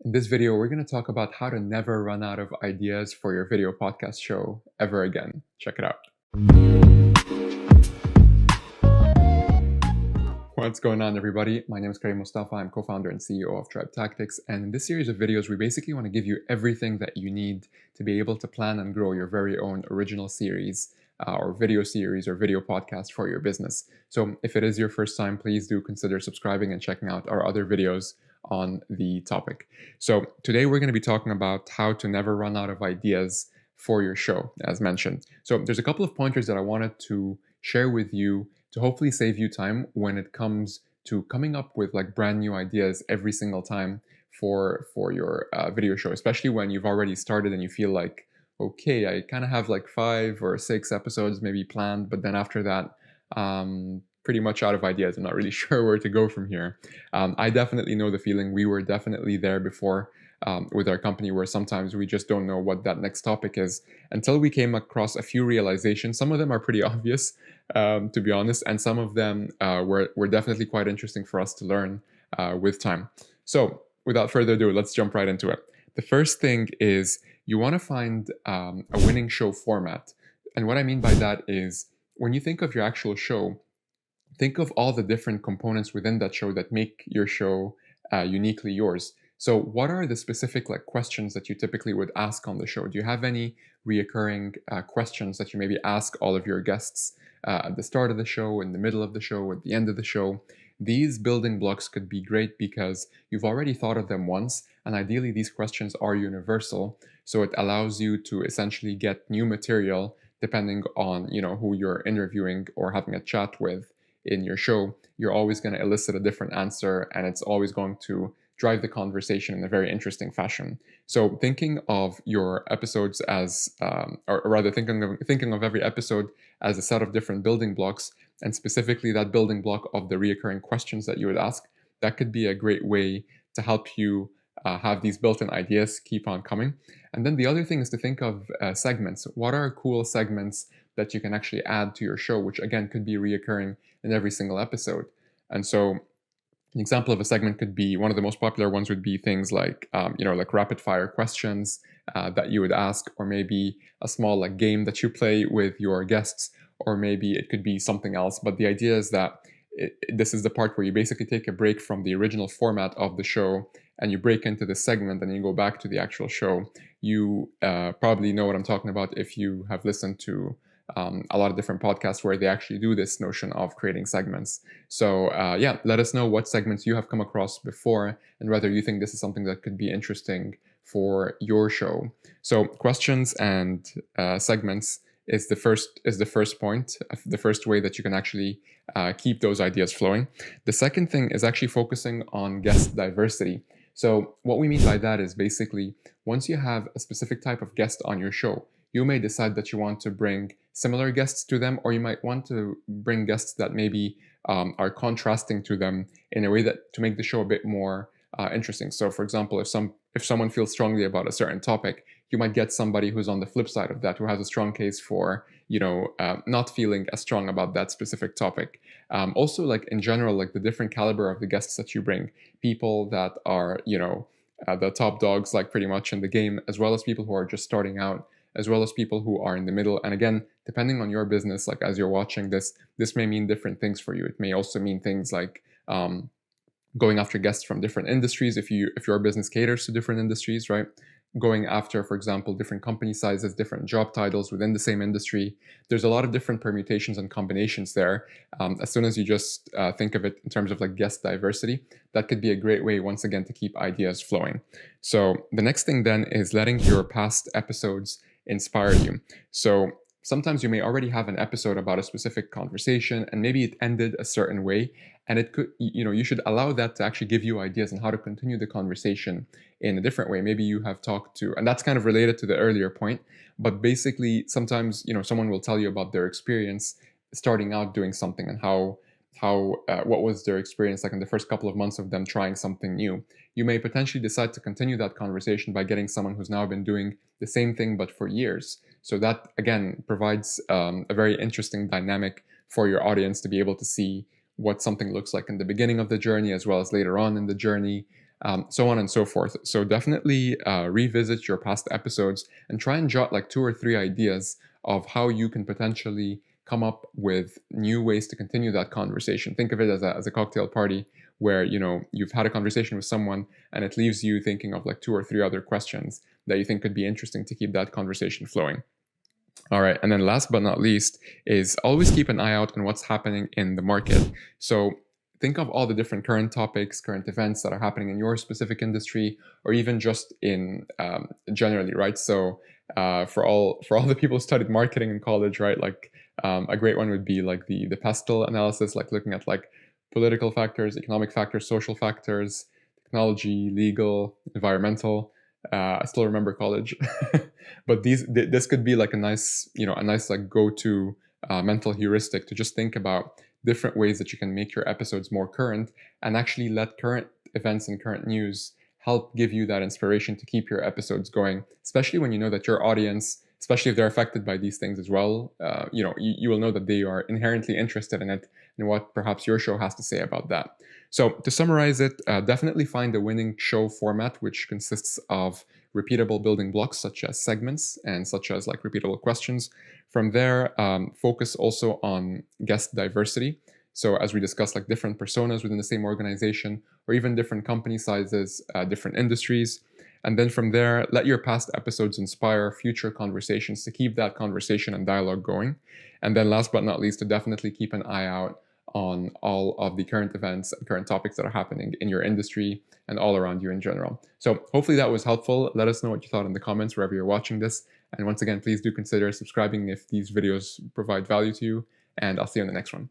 In this video, we're going to talk about how to never run out of ideas for your video podcast show ever again. Check it out. What's going on, everybody? My name is Karim Mustafa. I'm co-founder and CEO of Tribe Tactics. And in this series of videos, we basically want to give you everything that you need to be able to plan and grow your very own original series or video series or video podcast for your business. So if it is your first time, please do consider subscribing and checking out our other videos on the topic. So today we're going to be talking about how to never run out of ideas for your show, as mentioned. So there's a couple of pointers that I wanted to share with you to hopefully save you time when it comes to coming up with like brand new ideas every single time for your video show, especially when you've already started and you feel like, okay, I kind of have like 5 or 6 episodes maybe planned, but then after that, pretty much out of ideas. I'm not really sure where to go from here. I definitely know the feeling. We were definitely there before with our company, where sometimes we just don't know what that next topic is until we came across a few realizations. Some of them are pretty obvious, to be honest, and some of them were definitely quite interesting for us to learn with time. So without further ado, let's jump right into it. The first thing is you want to find a winning show format. And what I mean by that is when you think of your actual show, think of all the different components within that show that make your show uniquely yours. So what are the specific questions that you typically would ask on the show? Do you have any reoccurring questions that you maybe ask all of your guests at the start of the show, in the middle of the show, at the end of the show? These building blocks could be great because you've already thought of them once, and ideally these questions are universal. So it allows you to essentially get new material depending on who you're interviewing or having a chat with in your show. You're always going to elicit a different answer, and it's always going to drive the conversation in a very interesting fashion. So thinking of your episodes as, or rather thinking of every episode as a set of different building blocks, and specifically that building block of the reoccurring questions that you would ask, that could be a great way to help you have these built-in ideas keep on coming. And then the other thing is to think of segments. What are cool segments that you can actually add to your show, which again could be reoccurring in every single episode? And so an example of a segment could be, one of the most popular ones would be things like, like rapid fire questions that you would ask, or maybe a small game that you play with your guests, or maybe it could be something else. But the idea is that this is the part where you basically take a break from the original format of the show and you break into the segment and you go back to the actual show. You probably know what I'm talking about if you have listened to a lot of different podcasts where they actually do this notion of creating segments. So let us know what segments you have come across before and whether you think this is something that could be interesting for your show. So questions and segments is the first point, the first way that you can actually keep those ideas flowing. The second thing is actually focusing on guest diversity. So what we mean by that is basically once you have a specific type of guest on your show, you may decide that you want to bring similar guests to them, or you might want to bring guests that maybe are contrasting to them in a way that to make the show a bit more interesting. So for example, if someone feels strongly about a certain topic, you might get somebody who's on the flip side of that, who has a strong case for not feeling as strong about that specific topic. Also, in general, the different caliber of the guests that you bring, people that are the top dogs, pretty much in the game, as well as people who are just starting out, as well as people who are in the middle. And again, depending on your business, as you're watching this may mean different things for you. It may also mean things like going after guests from different industries if your business caters to different industries, right? Going after, for example, different company sizes, different job titles within the same industry. There's a lot of different permutations and combinations there. As soon as you just think of it in terms of guest diversity, that could be a great way, once again, to keep ideas flowing. So the next thing then is letting your past episodes inspire you. So sometimes you may already have an episode about a specific conversation and maybe it ended a certain way, and it could, you should allow that to actually give you ideas on how to continue the conversation in a different way. Maybe you have talked to, and that's kind of related to the earlier point, but basically sometimes, someone will tell you about their experience starting out doing something and what was their experience in the first couple of months of them trying something new. You may potentially decide to continue that conversation by getting someone who's now been doing the same thing but for years. So that again provides a very interesting dynamic for your audience to be able to see what something looks like in the beginning of the journey as well as later on in the journey, so on and so forth. So definitely revisit your past episodes and try and jot like 2 or 3 ideas of how you can potentially come up with new ways to continue that conversation. Think of it as a cocktail party where you've had a conversation with someone and it leaves you thinking of like 2 or 3 other questions that you think could be interesting to keep that conversation flowing. All right, and then last but not least is always keep an eye out on what's happening in the market. So think of all the different current topics, current events that are happening in your specific industry, or even just in generally, right? So for all the people who studied marketing in college, right? Like a great one would be like the pestle analysis, like looking at like political factors, economic factors, social factors, technology, legal, environmental. I still remember college, but this could be like a nice like go-to mental heuristic to just think about different ways that you can make your episodes more current and actually let current events and current news help give you that inspiration to keep your episodes going, especially when you know that your audience, especially if they're affected by these things as well, you will know that they are inherently interested in it and what perhaps your show has to say about that. So to summarize it, definitely find a winning show format, which consists of repeatable building blocks such as segments and such as like repeatable questions. From there, focus also on guest diversity. So as we discussed, like different personas within the same organization or even different company sizes, different industries. And then from there, let your past episodes inspire future conversations to keep that conversation and dialogue going. And then last but not least, to definitely keep an eye out on all of the current events and current topics that are happening in your industry and all around you in general. So hopefully that was helpful. Let us know what you thought in the comments wherever you're watching this. And once again, please do consider subscribing if these videos provide value to you. And I'll see you in the next one.